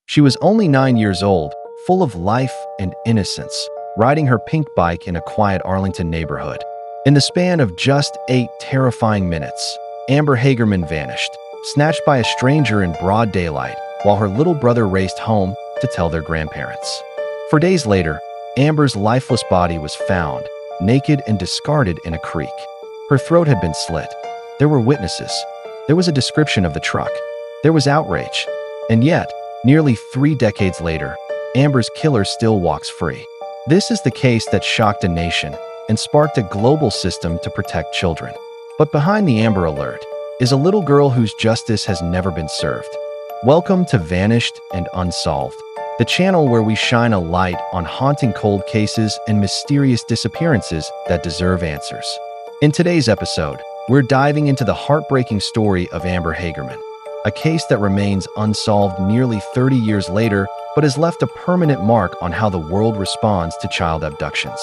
She was only 9 years old, full of life and innocence, riding her pink bike in a quiet Arlington neighborhood. In the span of just 8 terrifying minutes, Amber Hagerman vanished, snatched by a stranger in broad daylight, while her little brother raced home to tell their grandparents. 4 days later, Amber's lifeless body was found, naked and discarded in a creek. Her throat had been slit. There were witnesses. There was a description of the truck. There was outrage. And yet, nearly 3 decades later, Amber's killer still walks free. This is the case that shocked a nation and sparked a global system to protect children. But behind the Amber Alert is a little girl whose justice has never been served. Welcome to Vanished and Unsolved, the channel where we shine a light on haunting cold cases and mysterious disappearances that deserve answers. In today's episode, we're diving into the heartbreaking story of Amber Hagerman, a case that remains unsolved nearly 30 years later but has left a permanent mark on how the world responds to child abductions.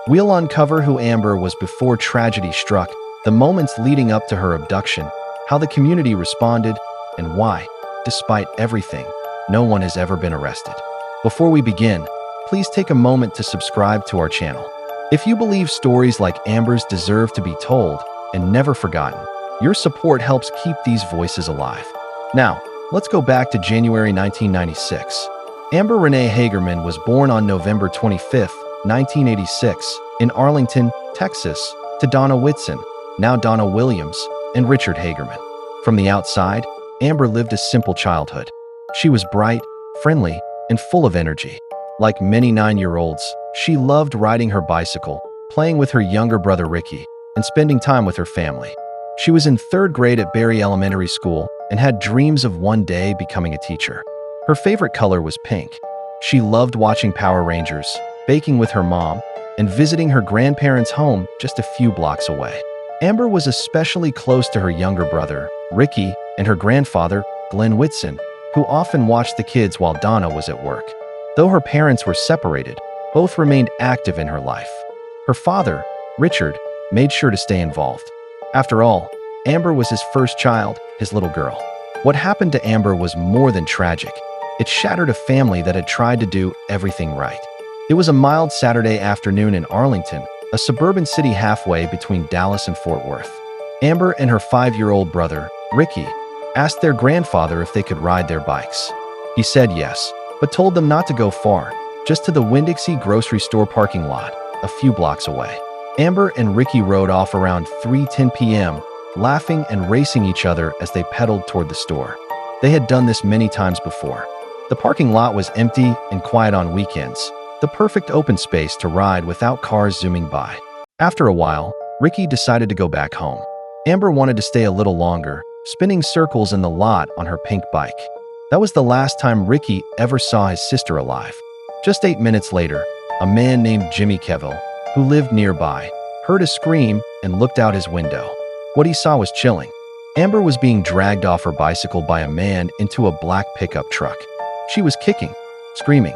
We'll uncover who Amber was before tragedy struck, the moments leading up to her abduction, how the community responded, and why, despite everything, no one has ever been arrested. Before we begin, please take a moment to subscribe to our channel. If you believe stories like Amber's deserve to be told and never forgotten, your support helps keep these voices alive. Now, let's go back to January 1996. Amber Renee Hagerman was born on November 25, 1986, in Arlington, Texas, to Donna Whitson, now Donna Williams, and Richard Hagerman. From the outside, Amber lived a simple childhood. She was bright, friendly, and full of energy. Like many 9-year-olds, she loved riding her bicycle, playing with her younger brother Ricky, and spending time with her family. She was in 3rd grade at Berry Elementary School and had dreams of one day becoming a teacher. Her favorite color was pink. She loved watching Power Rangers, baking with her mom, and visiting her grandparents' home just a few blocks away. Amber was especially close to her younger brother, Ricky, and her grandfather, Glenn Whitson, who often watched the kids while Donna was at work. Though her parents were separated, both remained active in her life. Her father, Richard, made sure to stay involved. After all, Amber was his first child, his little girl. What happened to Amber was more than tragic. It shattered a family that had tried to do everything right. It was a mild Saturday afternoon in Arlington, a suburban city halfway between Dallas and Fort Worth. Amber and her 5-year-old brother, Ricky, asked their grandfather if they could ride their bikes. He said yes, but told them not to go far, just to the Winn-Dixie grocery store parking lot, a few blocks away. Amber and Ricky rode off around 3:10 p.m., laughing and racing each other as they pedaled toward the store. They had done this many times before. The parking lot was empty and quiet on weekends, the perfect open space to ride without cars zooming by. After a while, Ricky decided to go back home. Amber wanted to stay a little longer, spinning circles in the lot on her pink bike. That was the last time Ricky ever saw his sister alive. Just 8 minutes later, a man named Jimmy Kevill, who lived nearby, heard a scream and looked out his window. What he saw was chilling. Amber was being dragged off her bicycle by a man into a black pickup truck. She was kicking, screaming,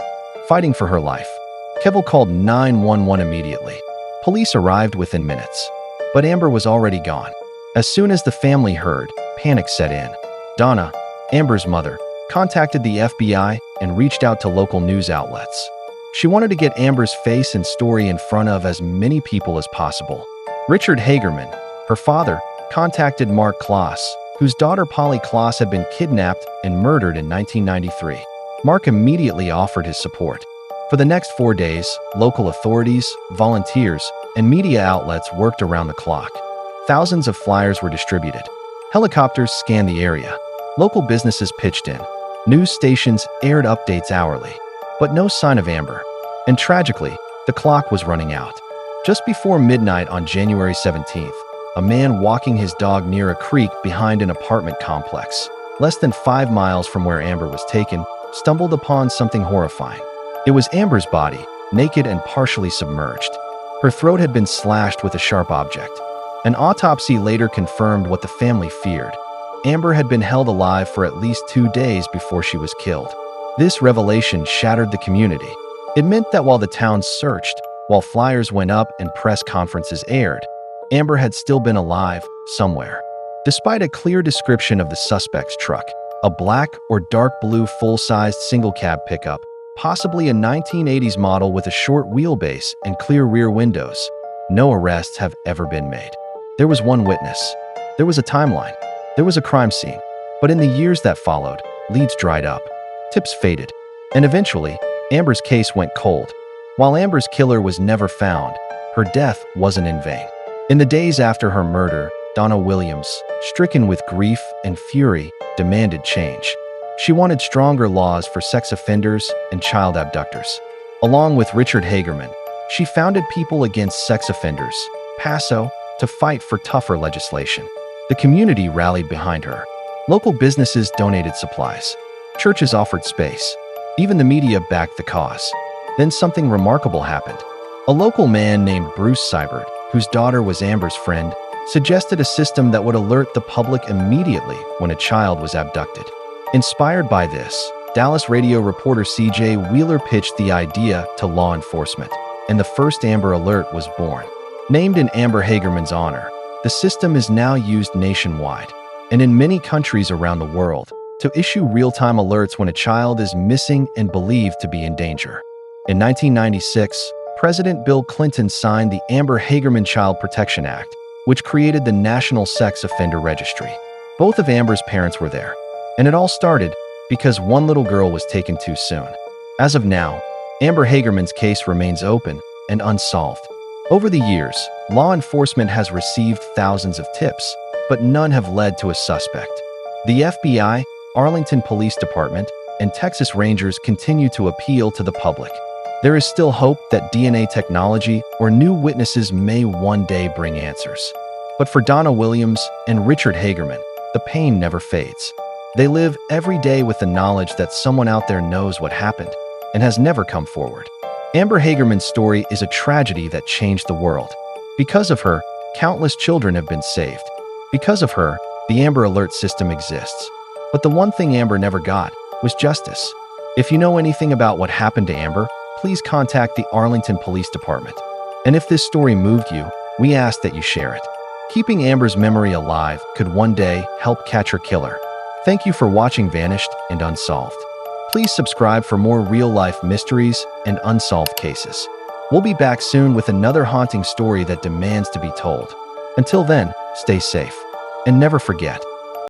fighting for her life. Kevill called 911 immediately. Police arrived within minutes, but Amber was already gone. As soon as the family heard, panic set in. Donna, Amber's mother, contacted the FBI and reached out to local news outlets. She wanted to get Amber's face and story in front of as many people as possible. Richard Hagerman, her father, contacted Mark Kloss, whose daughter Polly Kloss had been kidnapped and murdered in 1993. Mark immediately offered his support. For the next 4 days, local authorities, volunteers, and media outlets worked around the clock. Thousands of flyers were distributed. Helicopters scanned the area. Local businesses pitched in. News stations aired updates hourly. But no sign of Amber. And tragically, the clock was running out. Just before midnight on January 17th, a man walking his dog near a creek behind an apartment complex, less than 5 miles from where Amber was taken, stumbled upon something horrifying. It was Amber's body, naked and partially submerged. Her throat had been slashed with a sharp object. An autopsy later confirmed what the family feared. Amber had been held alive for at least 2 days before she was killed. This revelation shattered the community. It meant that while the town searched, while flyers went up and press conferences aired, Amber had still been alive somewhere. Despite a clear description of the suspect's truck, a black or dark blue full-sized single-cab pickup, possibly a 1980s model with a short wheelbase and clear rear windows. No arrests have ever been made. There was one witness. There was a timeline. There was a crime scene. But in the years that followed, leads dried up. Tips faded. And eventually, Amber's case went cold. While Amber's killer was never found, her death wasn't in vain. In the days after her murder, Donna Williams, stricken with grief and fury, demanded change. She wanted stronger laws for sex offenders and child abductors. Along with Richard Hagerman, she founded People Against Sex Offenders, PASO, to fight for tougher legislation. The community rallied behind her. Local businesses donated supplies. Churches offered space. Even the media backed the cause. Then something remarkable happened. A local man named Bruce Seibert, whose daughter was Amber's friend, suggested a system that would alert the public immediately when a child was abducted. Inspired by this, Dallas radio reporter C.J. Wheeler pitched the idea to law enforcement, and the first Amber Alert was born. Named in Amber Hagerman's honor, the system is now used nationwide, and in many countries around the world, to issue real-time alerts when a child is missing and believed to be in danger. In 1996, President Bill Clinton signed the Amber Hagerman Child Protection Act, which created the National Sex Offender Registry. Both of Amber's parents were there, and it all started because one little girl was taken too soon. As of now, Amber Hagerman's case remains open and unsolved. Over the years, law enforcement has received thousands of tips, but none have led to a suspect. The FBI, Arlington Police Department, and Texas Rangers continue to appeal to the public. There is still hope that DNA technology or new witnesses may one day bring answers. But for Donna Williams and Richard Hagerman, the pain never fades. They live every day with the knowledge that someone out there knows what happened and has never come forward. Amber Hagerman's story is a tragedy that changed the world. Because of her, countless children have been saved. Because of her, the Amber Alert system exists. But the one thing Amber never got was justice. If you know anything about what happened to Amber, please contact the Arlington Police Department. And if this story moved you, we ask that you share it. Keeping Amber's memory alive could one day help catch her killer. Thank you for watching Vanished and Unsolved. Please subscribe for more real-life mysteries and unsolved cases. We'll be back soon with another haunting story that demands to be told. Until then, stay safe. And never forget,